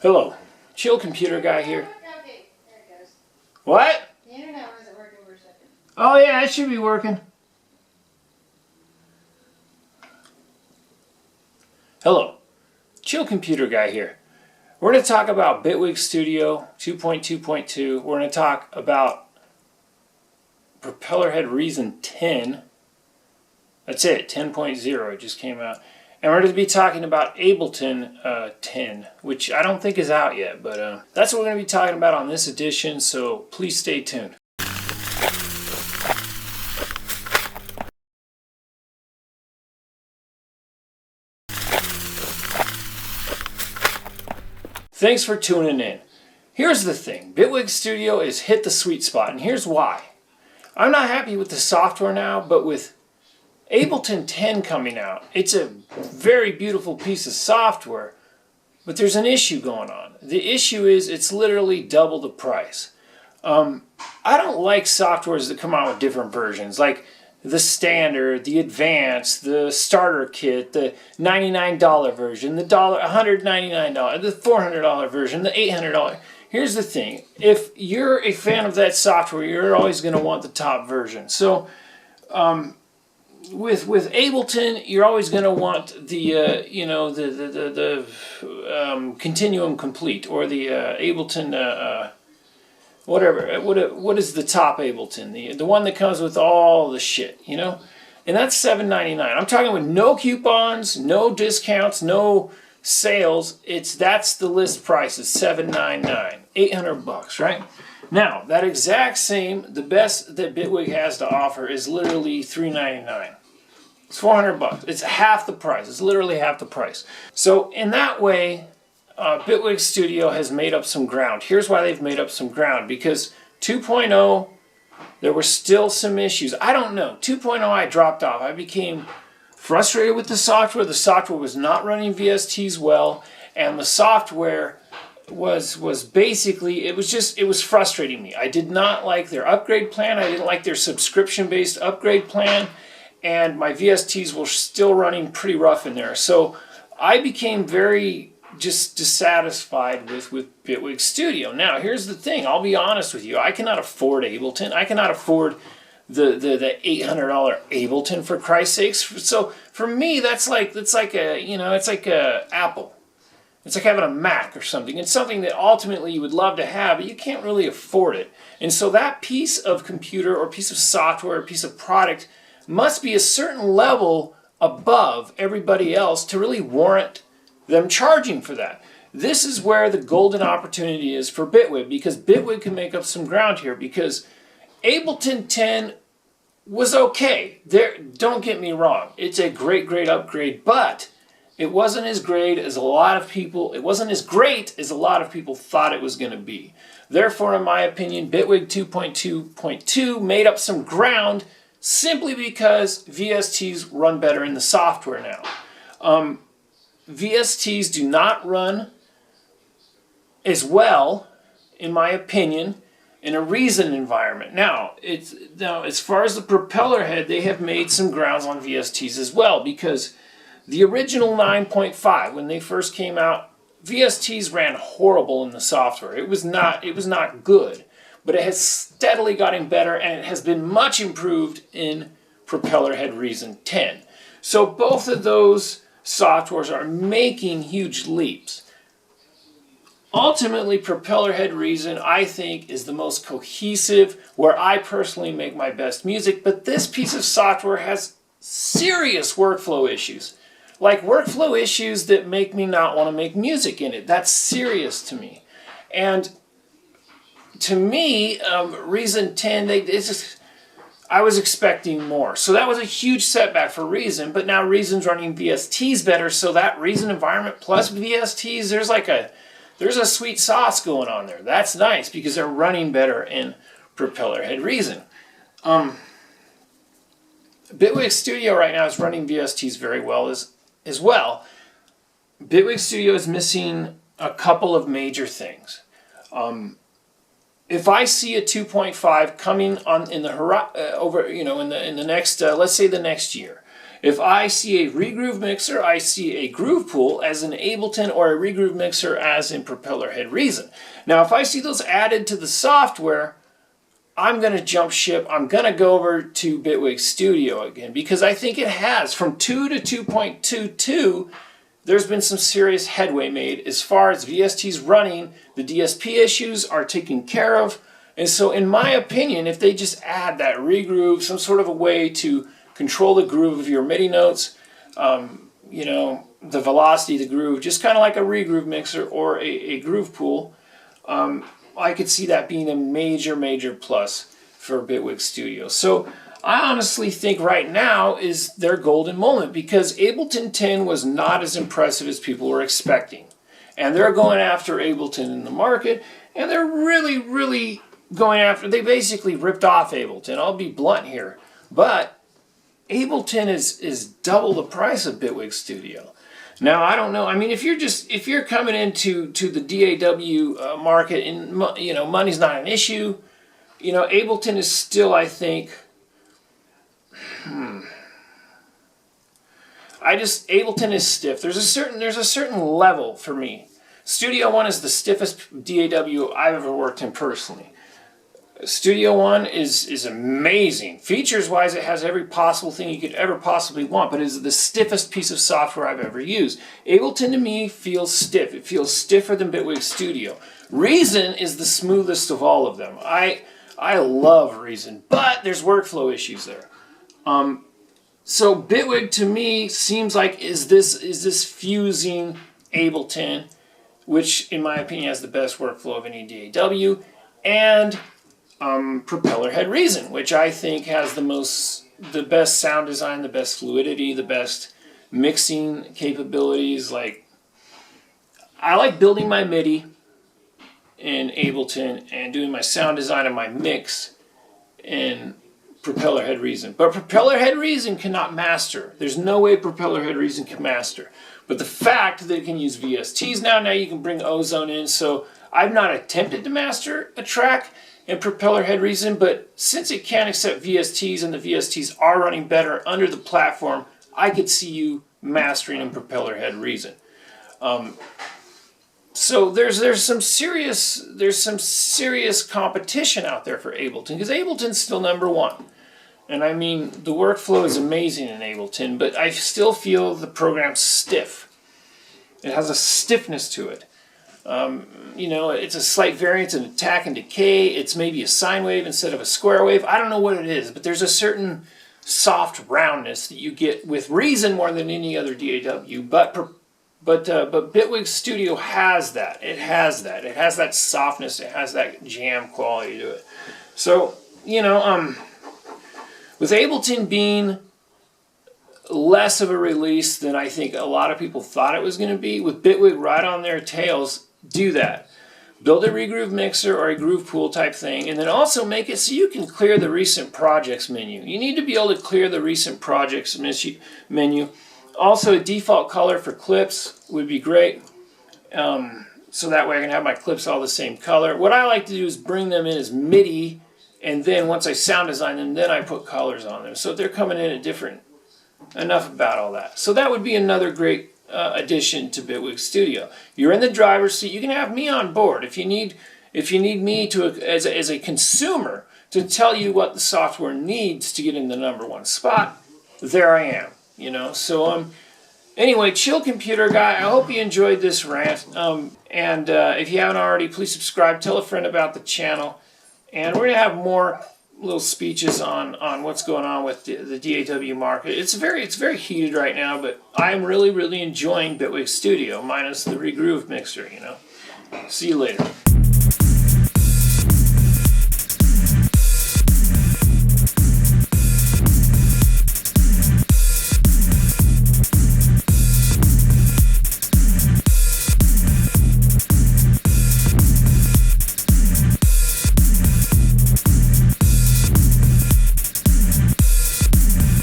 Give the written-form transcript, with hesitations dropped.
Hello, chill computer guy here. Okay, there it goes. What? The internet wasn't working for a second. Oh yeah, it should be working. Hello, chill computer guy here. We're going to talk about Bitwig Studio 2.2.2. We're going to talk about Propellerhead Reason 10. That's it, 10.0. It just came out. And we're going to be talking about Ableton 10, which I don't think is out yet, but that's what we're going to be talking about on this edition, so please stay tuned. Thanks for tuning in. Here's the thing, Bitwig Studio has hit the sweet spot, and here's why. I'm not happy with the software now, but with Ableton 10 coming out, it's a very beautiful piece of software, but there's an issue going on. The issue is it's literally double the price. I don't like softwares that come out with different versions, like the standard, the advanced, the starter kit, the $99 version, the $199, the $400 version, the $800. Here's the thing, if you're a fan of that software, you're always going to want the top version. So with Ableton, you're always going to want the Continuum Complete, or the Ableton whatever. What is the top Ableton? The one that comes with all the shit, you know? And that's $7.99. I'm talking with no coupons, no discounts, no sales. That's the list price is $7.99, $800, right? Now, that exact same, the best that Bitwig has to offer is literally $3.99. It's $400. It's half the price. It's literally half the price. So in that way, Bitwig Studio has made up some ground. Here's why they've made up some ground. Because 2.0, there were still some issues. I don't know. 2.0, I dropped off. I became frustrated with the software. The software was not running VSTs well. And the software was basically, it was frustrating me. I did not like their upgrade plan. I didn't like their subscription-based upgrade plan. And my VSTs were still running pretty rough in there. So I became very just dissatisfied with Bitwig Studio. Now, here's the thing. I'll be honest with you. I cannot afford Ableton. I cannot afford the $800 Ableton, for Christ's sakes. So for me, it's like a Apple. It's like having a Mac or something. It's something that ultimately you would love to have, but you can't really afford it. And so that piece of computer or piece of software or piece of product must be a certain level above everybody else to really warrant them charging for that. This is where the golden opportunity is for Bitwig, because Bitwig can make up some ground here, because Ableton 10 was okay. Don't get me wrong. It's a great upgrade, but it wasn't as great as a lot of people, it wasn't as great as a lot of people thought it was going to be. Therefore, in my opinion, Bitwig 2.2.2 made up some ground simply because VSTs run better in the software now. VSTs do not run as well, in my opinion, in a Reason environment. Now, as far as the Propellerhead, they have made some grounds on VSTs as well, because the original 9.5, when they first came out, VSTs ran horrible in the software. It was not good, but it has steadily gotten better, and it has been much improved in Propellerhead Reason 10. So both of those softwares are making huge leaps. Ultimately, Propellerhead Reason, I think, is the most cohesive, where I personally make my best music, but this piece of software has serious workflow issues. Like workflow issues that make me not want to make music in it. That's serious to me. And to me, Reason 10, I was expecting more. So that was a huge setback for Reason, but now Reason's running VSTs better, so that Reason environment plus VSTs, there's a sweet sauce going on there. That's nice, because they're running better in Propellerhead Reason. Bitwig Studio right now is running VSTs very well as well. Bitwig Studio is missing a couple of major things. If I see a 2.5 coming on in the in the next, let's say the next year, If I see a regroove mixer, I see a groove pool as in Ableton, or a regroove mixer as in Propellerhead Reason. Now, if I see those added to the software, I'm going to jump ship. I'm going to go over to Bitwig Studio again, because I think it has, from 2 to 2.22, there's been some serious headway made as far as VST's running. The DSP issues are taken care of. And so in my opinion, if they just add that regroove, some sort of a way to control the groove of your MIDI notes, you know, the velocity of the groove, just kind of like a regroove mixer or a groove pool, I could see that being a major, major plus for Bitwig Studio. So I honestly think right now is their golden moment, because Ableton 10 was not as impressive as people were expecting. And they're going after Ableton in the market, and they're really, really going after, they basically ripped off Ableton. I'll be blunt here. But Ableton is double the price of Bitwig Studio. Now, I don't know. I mean, if you're coming into the DAW market and, you know, money's not an issue, you know, Ableton is still, I think, Ableton is stiff. There's a certain level for me. Studio One is the stiffest DAW I've ever worked in personally. Studio One is amazing. Features-wise, it has every possible thing you could ever possibly want, but it is the stiffest piece of software I've ever used. Ableton, to me, feels stiff. It feels stiffer than Bitwig Studio. Reason is the smoothest of all of them. I love Reason, but there's workflow issues there. So Bitwig, to me, seems like is this fusing Ableton, which, in my opinion, has the best workflow of any DAW, and Propellerhead Reason, which I think has the best sound design, the best fluidity, the best mixing capabilities. Like, I like building my MIDI in Ableton and doing my sound design and my mix in Propellerhead Reason. But Propellerhead Reason cannot master. There's no way Propellerhead Reason can master. But the fact that it can use VSTs now you can bring Ozone in. So I've not attempted to master a track in Propellerhead Reason, but since it can't accept VSTs and the VSTs are running better under the platform, I could see you mastering in Propellerhead Reason. So there's some serious competition out there for Ableton, because Ableton's still #1. And I mean, the workflow is amazing in Ableton, but I still feel the program's stiff. It has a stiffness to it. You know, it's a slight variance in attack and decay. It's maybe a sine wave instead of a square wave. I don't know what it is, but there's a certain soft roundness that you get with Reason more than any other DAW. But Bitwig Studio has that. It has that. It has that softness. It has that jam quality to it. So, you know, with Ableton being less of a release than I think a lot of people thought it was going to be, with Bitwig right on their tails, do that. Build a regroove mixer or a groove pool type thing, and then also make it so you can clear the recent projects menu. You need to be able to clear the recent projects menu. Also, a default color for clips would be great. So that way I can have my clips all the same color. What I like to do is bring them in as MIDI, and then once I sound design them, then I put colors on them. So they're coming in at different. Enough about all that. So that would be another great addition to Bitwig Studio. You're in the driver's seat. You can have me on board if you need me to as a consumer to tell you what the software needs to get in the #1 spot. There I am. You know. So anyway, chill computer guy. I hope you enjoyed this rant. And if you haven't already, please subscribe. Tell a friend about the channel. And we're gonna have more little speeches on what's going on with the DAW market. It's very heated right now, but I'm really enjoying Bitwig Studio minus the regroove mixer, you know. See you later.